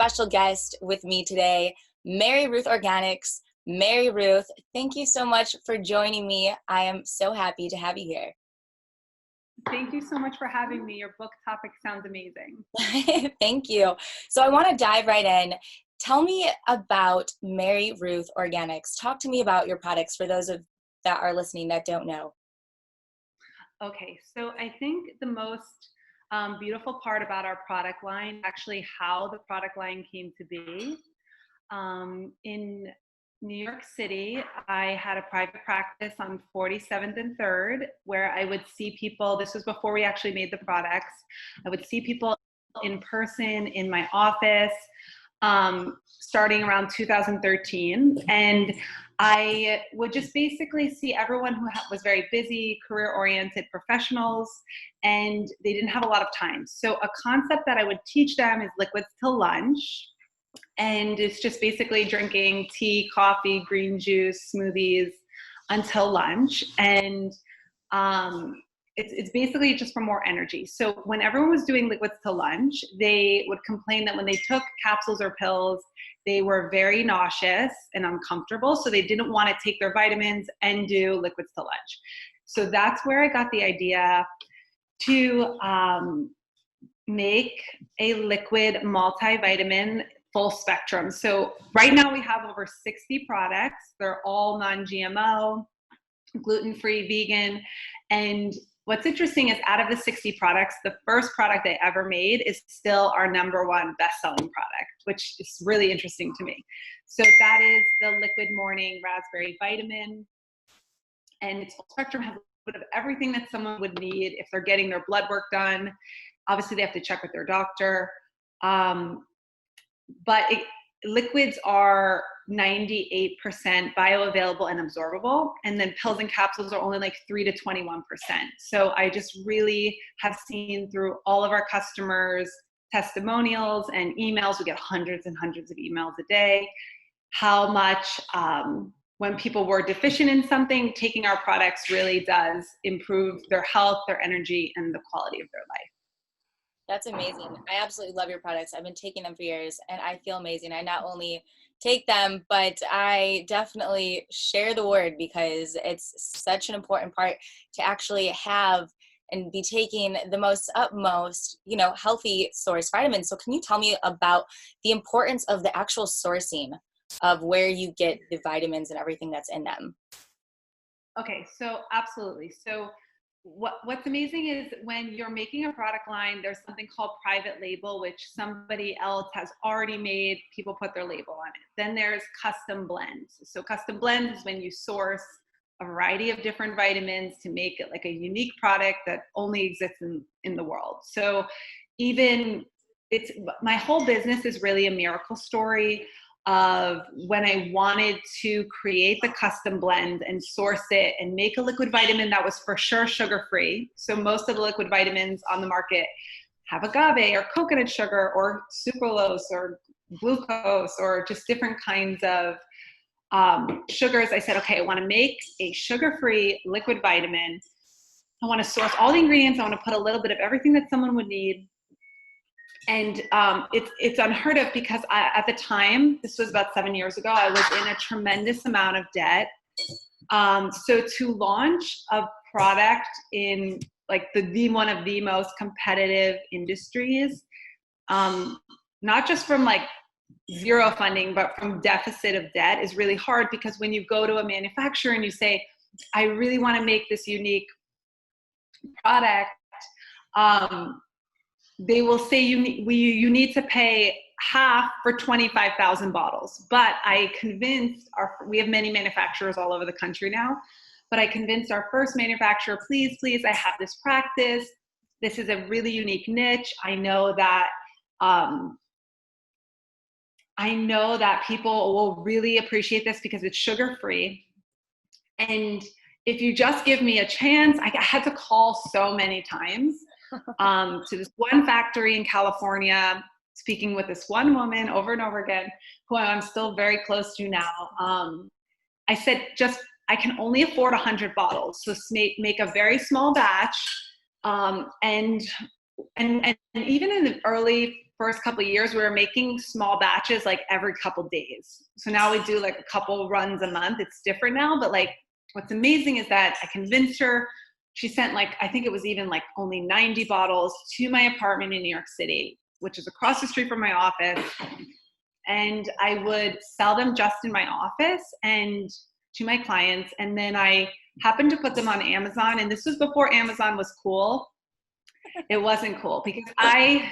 special guest with me today, MaryRuth Organics. MaryRuth, thank you so much for joining me. I am so happy to have you here. Thank you so much for having me. Your book topic sounds amazing. Thank you. So I want to dive right in. Tell me about MaryRuth Organics. Talk to me about your products for those that are listening that don't know. Okay, so I think the most beautiful part about our product line, actually how the product line came to be. In New York City, I had a private practice on 47th and 3rd where I would see people, this was before we actually made the products, I would see people in person in my office starting around 2013. And I would just basically see everyone who was very busy, career-oriented professionals, and they didn't have a lot of time. So a concept that I would teach them is liquids to lunch. And it's just basically drinking tea, coffee, green juice, smoothies until lunch. And it's basically just for more energy. So when everyone was doing liquids to lunch, they would complain that when they took capsules or pills, they were very nauseous and uncomfortable. So they didn't want to take their vitamins and do liquids to lunch. So that's where I got the idea to make a liquid multivitamin full spectrum. So right now we have over 60 products. They're all non-GMO, gluten-free, vegan. And what's interesting is out of the 60 products, the first product I ever made is still our #1 best-selling product, which is really interesting to me. So that is the Liquid Morning Raspberry Vitamin. And its full spectrum has a bit of everything that someone would need if they're getting their blood work done. Obviously, they have to check with their doctor. But liquids are 98% bioavailable and absorbable, and then pills and capsules are only like 3 to 21%. So I just really have seen through all of our customers' testimonials and emails, we get hundreds and hundreds of emails a day, how much when people were deficient in something, taking our products really does improve their health, their energy, and the quality of their life. That's amazing. I absolutely love your products. I've been taking them for years and I feel amazing. I not only take them, but I definitely share the word because it's such an important part to actually have and be taking the most utmost, healthy source vitamins. So can you tell me about the importance of the actual sourcing of where you get the vitamins and everything that's in them? Okay, so absolutely. So what's amazing is when you're making a product line, there's something called private label, which somebody else has already made. People put their label on it. Then there's custom blends. So custom blends is when you source a variety of different vitamins to make it like a unique product that only exists in the world. So my whole business is really a miracle story of when I wanted to create the custom blend and source it and make a liquid vitamin that was for sure sugar-free. So most of the liquid vitamins on the market have agave or coconut sugar or sucralose or glucose or just different kinds of sugars. I said, okay, I want to make a sugar-free liquid vitamin. I want to source all the ingredients. I want to put a little bit of everything that someone would need. And it's unheard of because at the time, this was about 7 years ago, I was in a tremendous amount of debt. So to launch a product in like one of the most competitive industries, not just from like zero funding, but from deficit of debt is really hard because when you go to a manufacturer and you say, I really want to make this unique product, they will say you need to pay half for 25,000 bottles. But I convinced we have many manufacturers all over the country now, but I convinced our first manufacturer, please, I have this practice. This is a really unique niche. I know that people will really appreciate this because it's sugar-free. And if you just give me a chance, I had to call so many times to this one factory in California, speaking with this one woman over and over again, who I'm still very close to now. I said, I can only afford 100 bottles. So make a very small batch. And even in the early first couple of years, we were making small batches like every couple days. So now we do like a couple runs a month. It's different now, but like what's amazing is that I convinced her. She sent like, I think it was even like only 90 bottles to my apartment in New York City, which is across the street from my office. And I would sell them just in my office and to my clients. And then I happened to put them on Amazon. And this was before Amazon was cool. It wasn't cool because I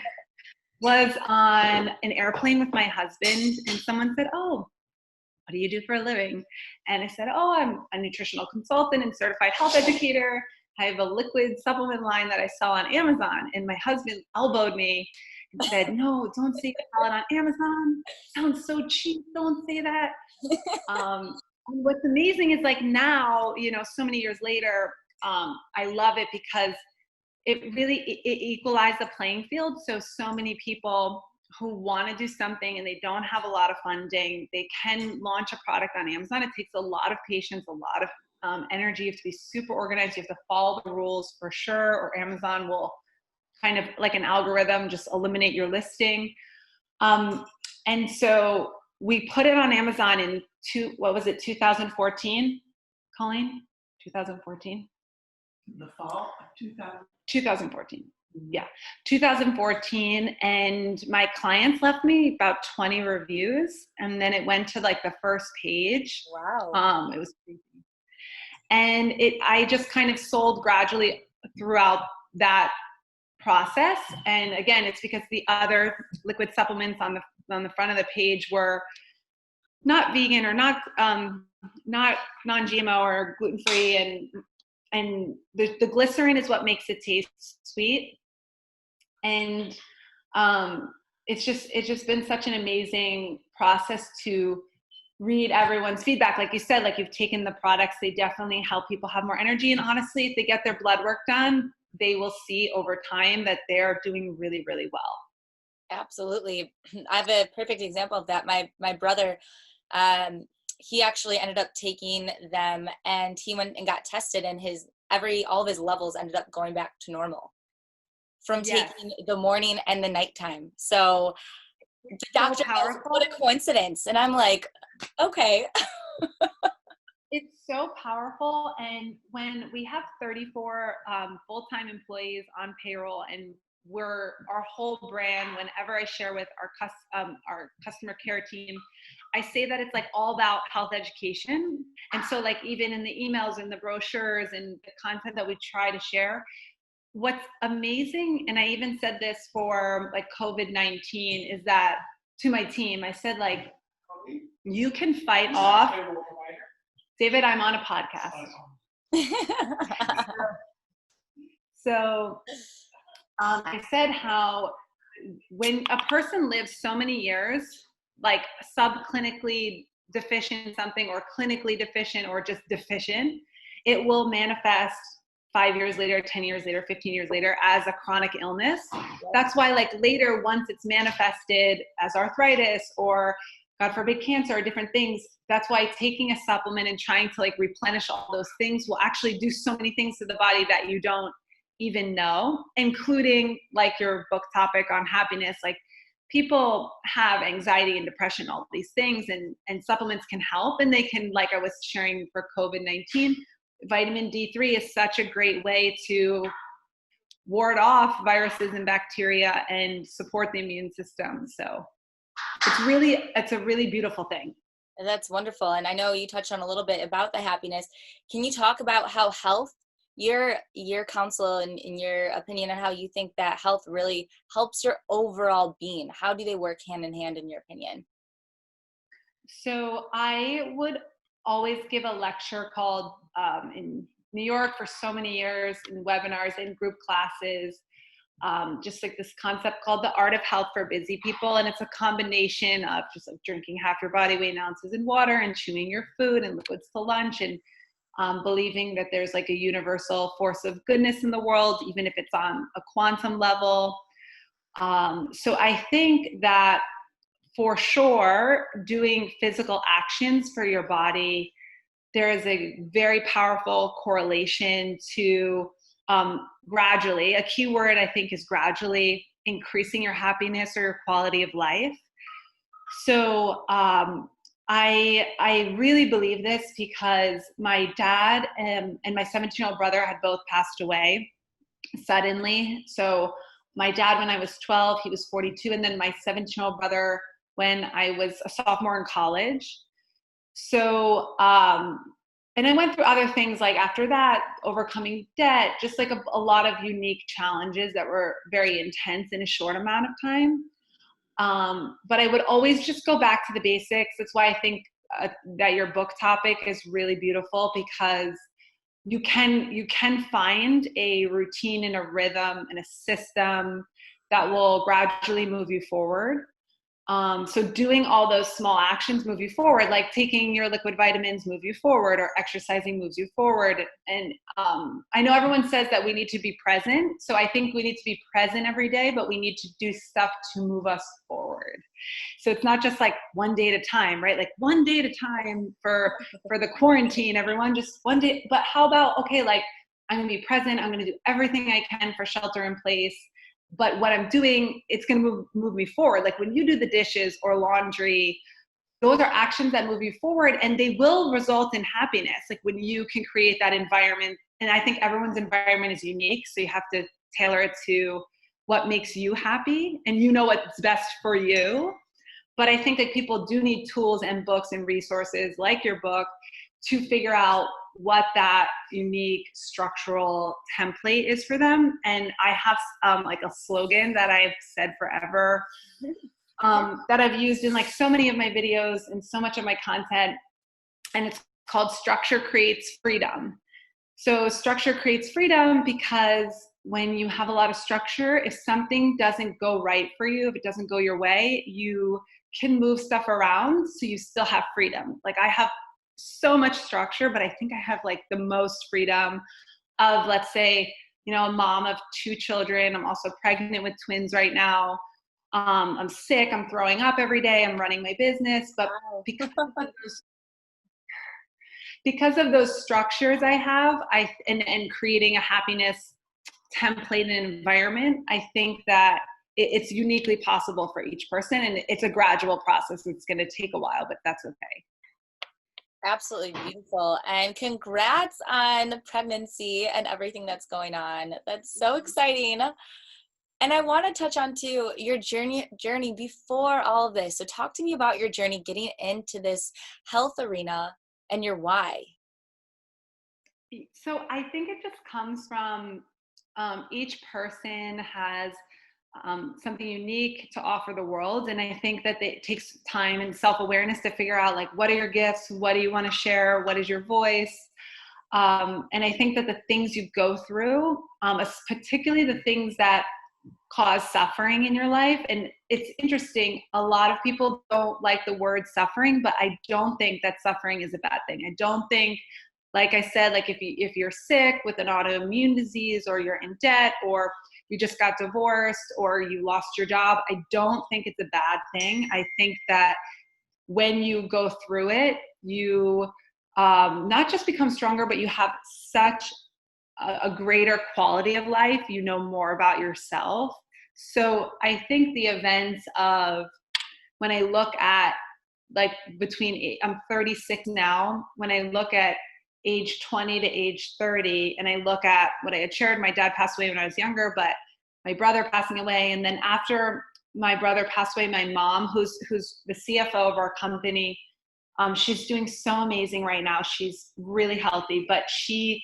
was on an airplane with my husband and someone said, "Oh, what do you do for a living?" And I said, "Oh, I'm a nutritional consultant and certified health educator. I have a liquid supplement line that I sell on Amazon." And my husband elbowed me and said, "No, don't say you sell it on Amazon. Sounds so cheap. Don't say that." And what's amazing is like now, you know, so many years later, I love it because it really it equalized the playing field. So many people who want to do something and they don't have a lot of funding, they can launch a product on Amazon. It takes a lot of patience, a lot of energy. You have to be super organized. You have to follow the rules for sure, or Amazon will kind of like an algorithm just eliminate your listing. And so we put it on Amazon in 2014, Colleen? 2014? The fall of 2014. Yeah, 2014. And my clients left me about 20 reviews. And then it went to like the first page. Wow. It was crazy. And I just kind of sold gradually throughout that process. And again, it's because the other liquid supplements on the front of the page were not vegan or not non-GMO or gluten-free, and the glycerin is what makes it taste sweet. And it's just been such an amazing process to read everyone's feedback. Like you said, like you've taken the products, they definitely help people have more energy. And honestly, if they get their blood work done, they will see over time that they're doing really, really well. Absolutely. I have a perfect example of that. My brother, he actually ended up taking them and he went and got tested, and all of his levels ended up going back to normal from taking the morning and the nighttime. So the doctor goes, "What a coincidence." And I'm like, okay. It's so powerful. And when we have 34 full-time employees on payroll, and our whole brand, whenever I share with our customer care team, I say that it's like all about health education. And so like even in the emails and the brochures and the content that we try to share, what's amazing, and I even said this for like COVID-19, is that to my team, I said like, you can fight off. David, I'm on a podcast. So I said how when a person lives so many years, like subclinically deficient in something or clinically deficient or just deficient, it will manifest 5 years later, 10 years later, 15 years later as a chronic illness. That's why like later, once it's manifested as arthritis or God forbid cancer or different things, that's why taking a supplement and trying to like replenish all those things will actually do so many things to the body that you don't even know, including like your book topic on happiness. Like people have anxiety and depression, all these things, and supplements can help. And they can, like I was sharing for COVID-19, vitamin D3 is such a great way to ward off viruses and bacteria and support the immune system. So it's a really beautiful thing. That's wonderful. And I know you touched on a little bit about the happiness. Can you talk about how health, your counsel and in your opinion, on how you think that health really helps your overall being? How do they work hand in hand in your opinion? So I would always give a lecture called in New York for so many years, in webinars, in group classes, just like this concept called the art of health for busy people. And it's a combination of just like drinking half your body weight in ounces in water and chewing your food and liquids to lunch, and believing that there's like a universal force of goodness in the world, even if it's on a quantum level. So I think that for sure, doing physical actions for your body, there is a very powerful correlation to gradually, a key word I think is gradually, increasing your happiness or your quality of life. So I really believe this because my dad and my 17-year-old brother had both passed away suddenly. So my dad, when I was 12, he was 42. And then my 17-year-old brother, when I was a sophomore in college. So, and I went through other things like after that, overcoming debt, just like a lot of unique challenges that were very intense in a short amount of time. But I would always just go back to the basics. That's why I think that your book topic is really beautiful, because you can find a routine and a rhythm and a system that will gradually move you forward. So doing all those small actions move you forward, like taking your liquid vitamins move you forward, or exercising moves you forward. And I know everyone says that we need to be present. So I think we need to be present every day, but we need to do stuff to move us forward. So it's not just like one day at a time, right? Like one day at a time for the quarantine, everyone, just one day. But how about, okay, like I'm gonna be present. I'm gonna do everything I can for shelter in place. But what I'm doing, it's going to move me forward. Like when you do the dishes or laundry, those are actions that move you forward, and they will result in happiness. Like when you can create that environment, and I think everyone's environment is unique. So you have to tailor it to what makes you happy, and you know what's best for you. But I think that people do need tools and books and resources like your book to figure out what that unique structural template is for them. And I have like a slogan that I've said forever, that I've used in like so many of my videos and so much of my content. And it's called Structure Creates Freedom. So structure creates freedom, because when you have a lot of structure, if something doesn't go right for you, if it doesn't go your way, you can move stuff around so you still have freedom. Like I have so much structure, but I think I have like the most freedom of, let's say, you know, a mom of 2 children. I'm also pregnant with twins right now. I'm sick. I'm throwing up every day. I'm running my business. But because of those structures I have, and creating a happiness template and environment, I think that it's uniquely possible for each person. And it's a gradual process. It's going to take a while, but that's okay. Absolutely beautiful. And congrats on pregnancy and everything that's going on. That's so exciting. And I want to touch on too your journey before all of this. So talk to me about your journey getting into this health arena and your why. So I think it just comes from each person has something unique to offer the world. And I think that it takes time and self-awareness to figure out, like, what are your gifts? What do you want to share? What is your voice? And I think that the things you go through, particularly the things that cause suffering in your life. And it's interesting, a lot of people don't like the word suffering, but I don't think that suffering is a bad thing. I don't think, like I said, like if you're sick with an autoimmune disease, or you're in debt, or you just got divorced, or you lost your job, I don't think it's a bad thing. I think that when you go through it, you not just become stronger, but you have such a greater quality of life. You know more about yourself. So I think the events of, when I look at, like, I'm 36 now, when I look at age 20 to age 30, and I look at what I had shared, my dad passed away when I was younger, but my brother passing away. And then after my brother passed away, my mom, who's the CFO of our company, she's doing so amazing right now. She's really healthy, but she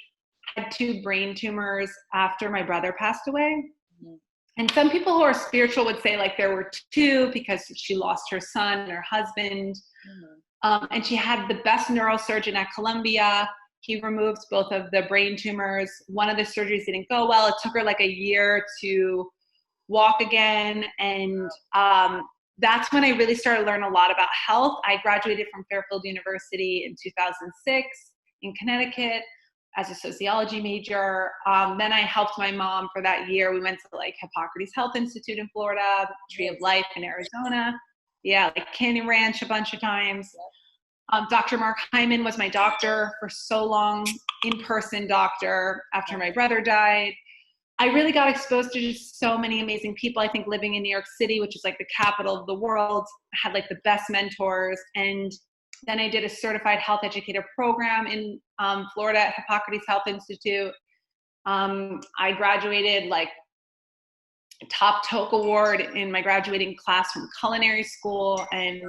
had 2 brain tumors after my brother passed away. Mm-hmm. And some people who are spiritual would say like there were 2, because she lost her son and her husband. Mm-hmm. And she had the best neurosurgeon at Columbia. He removed both of the brain tumors. One of the surgeries didn't go well. It took her like a year to walk again. And that's when I really started to learn a lot about health. I graduated from Fairfield University in 2006 in Connecticut as a sociology major. Then I helped my mom for that year. We went to like Hippocrates Health Institute in Florida, Tree of Life in Arizona. Yeah, like Canyon Ranch a bunch of times. Dr. Mark Hyman was my doctor for so long, in-person doctor after my brother died. I really got exposed to just so many amazing people. I think living in New York City, which is like the capital of the world, I had like the best mentors. And then I did a certified health educator program in Florida at Hippocrates Health Institute. I graduated like top TOEIC award in my graduating class from culinary school, and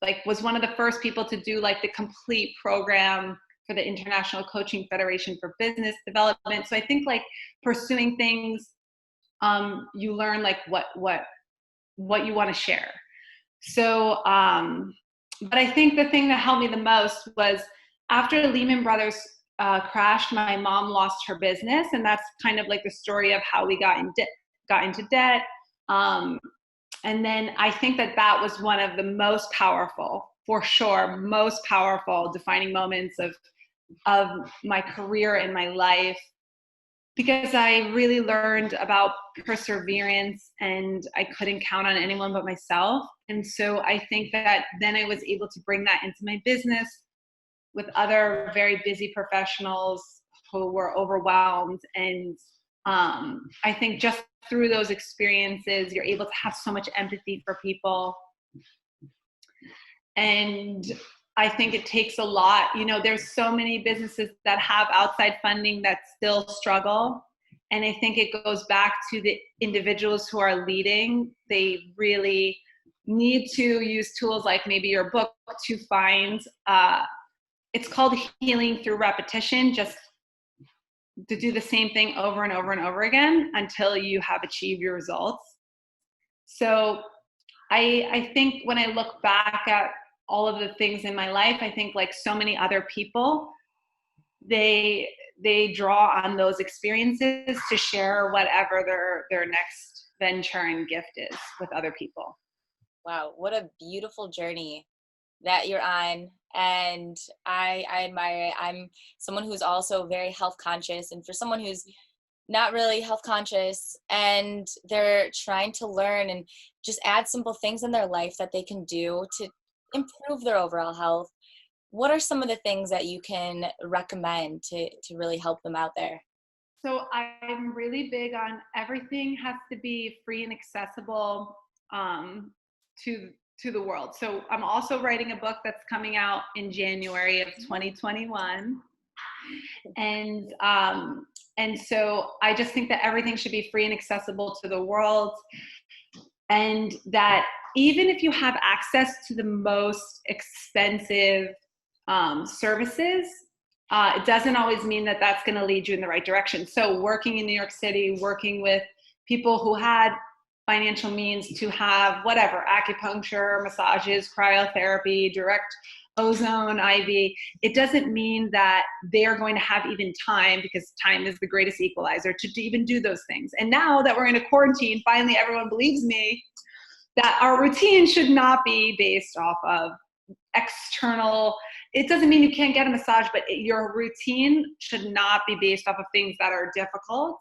like was one of the first people to do like the complete program for the International Coaching Federation for Business Development. So I think like pursuing things, you learn like what you want to share. So, but I think the thing that helped me the most was after Lehman Brothers crashed, my mom lost her business, and that's kind of like the story of how we got into debt. And then I think that was one of the most powerful, for sure, most powerful defining moments of my career and my life, because I really learned about perseverance, and I couldn't count on anyone but myself. And so I think that then I was able to bring that into my business with other very busy professionals who were overwhelmed. And I think just through those experiences, you're able to have so much empathy for people. And I think it takes a lot. You know, there's so many businesses that have outside funding that still struggle. And I think it goes back to the individuals who are leading. They really need to use tools like maybe your book to find, it's called healing through repetition, just to do the same thing over and over and over again until you have achieved your results. So I think when I look back at all of the things in my life, I think like so many other people, they draw on those experiences to share whatever their next venture and gift is with other people. Wow, what a beautiful journey that you're on. And I admire it. I'm someone who's also very health conscious, and for someone who's not really health conscious and they're trying to learn and just add simple things in their life that they can do to improve their overall health, what are some of the things that you can recommend to really help them out there? So I'm really big on everything has to be free and accessible to the world. So I'm also writing a book that's coming out in January of 2021. And so I just think that everything should be free and accessible to the world. And that even if you have access to the most expensive services, it doesn't always mean that that's going to lead you in the right direction. So working in New York City, working with people who had financial means to have whatever, acupuncture, massages, cryotherapy, direct ozone, IV, it doesn't mean that they're going to have even time, because time is the greatest equalizer, to even do those things. And now that we're in a quarantine, finally everyone believes me that our routine should not be based off of external. It doesn't mean you can't get a massage, but your routine should not be based off of things that are difficult.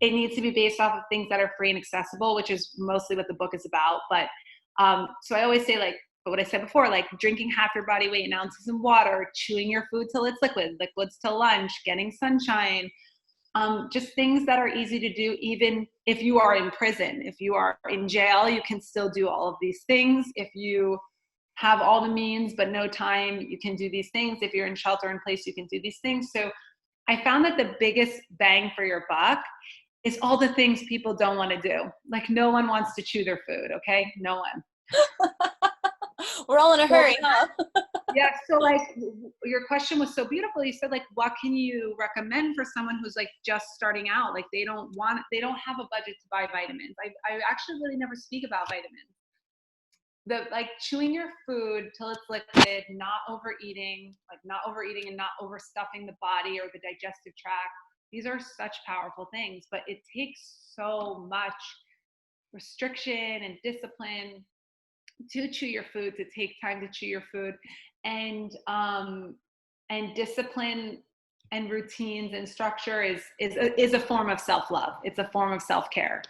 It needs to be based off of things that are free and accessible, which is mostly what the book is about. But so I always say, like what I said before, like drinking half your body weight in ounces of water, chewing your food till it's liquids till lunch, getting sunshine, just things that are easy to do. Even if you are in prison, if you are in jail, you can still do all of these things. If you have all the means but no time, you can do these things. If you're in shelter in place, you can do these things. So I found that the biggest bang for your buck is all the things people don't want to do. Like no one wants to chew their food, okay? No one. We're all in a hurry, huh? Yeah, so like your question was so beautiful. You said like, what can you recommend for someone who's like just starting out? Like they don't have a budget to buy vitamins. I actually really never speak about vitamins. Like chewing your food till it's liquid, not overeating and not overstuffing the body or the digestive tract. These are such powerful things, but it takes so much restriction and discipline to chew your food, to take time to chew your food, and discipline and routines and structure is a form of self-love. It's a form of self-care.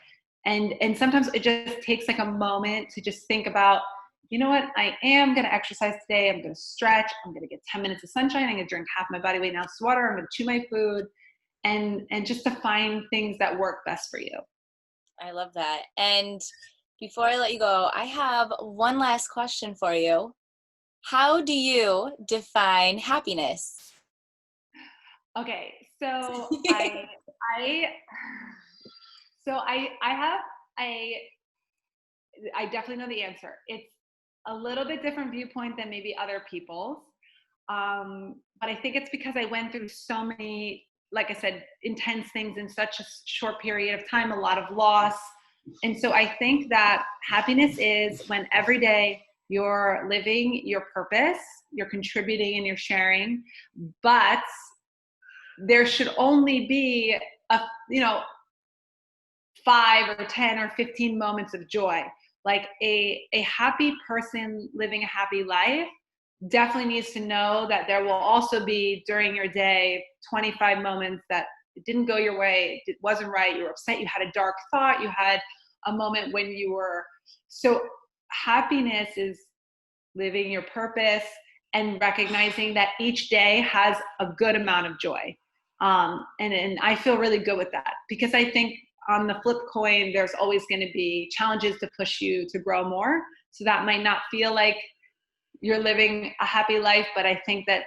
And sometimes it just takes like a moment to just think about, you know what, I am going to exercise today. I'm going to stretch. I'm going to get 10 minutes of sunshine. I'm going to drink half my body weight in ounces of water. I'm going to chew my food. and just to find things that work best for you. I love that. And before I let you go, I have one last question for you. How do you define happiness? Okay, so I definitely know the answer. It's a little bit different viewpoint than maybe other people's. But I think it's because I went through so many, like I said, intense things in such a short period of time, a lot of loss. And so I think that happiness is when every day you're living your purpose, you're contributing and you're sharing, but there should only be 5 or 10 or 15 moments of joy. Like a happy person living a happy life definitely needs to know that there will also be during your day 25 moments that it didn't go your way, it wasn't right, you were upset, you had a dark thought, you had a moment when you were. So happiness is living your purpose and recognizing that each day has a good amount of joy. And I feel really good with that, because I think on the flip coin, there's always going to be challenges to push you to grow more. So that might not feel like you're living a happy life, but I think that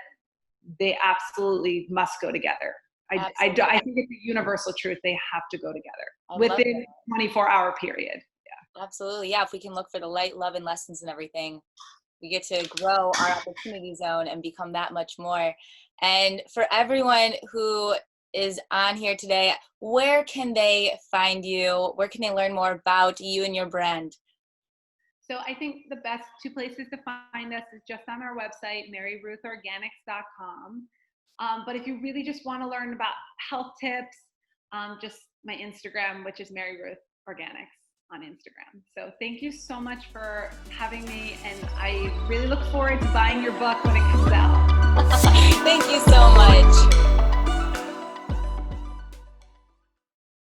they absolutely must go together. I think it's a universal truth. They have to go together within a 24-hour period. Yeah. Absolutely. Yeah. If we can look for the light, love, and lessons and everything, we get to grow our opportunity zone and become that much more. And for everyone who is on here today, where can they find you? Where can they learn more about you and your brand? So I think the best 2 places to find us is just on our website, MaryRuthOrganics.com. But if you really just want to learn about health tips, just my Instagram, which is MaryRuth Organics on Instagram. So thank you so much for having me, and I really look forward to buying your book when it comes out.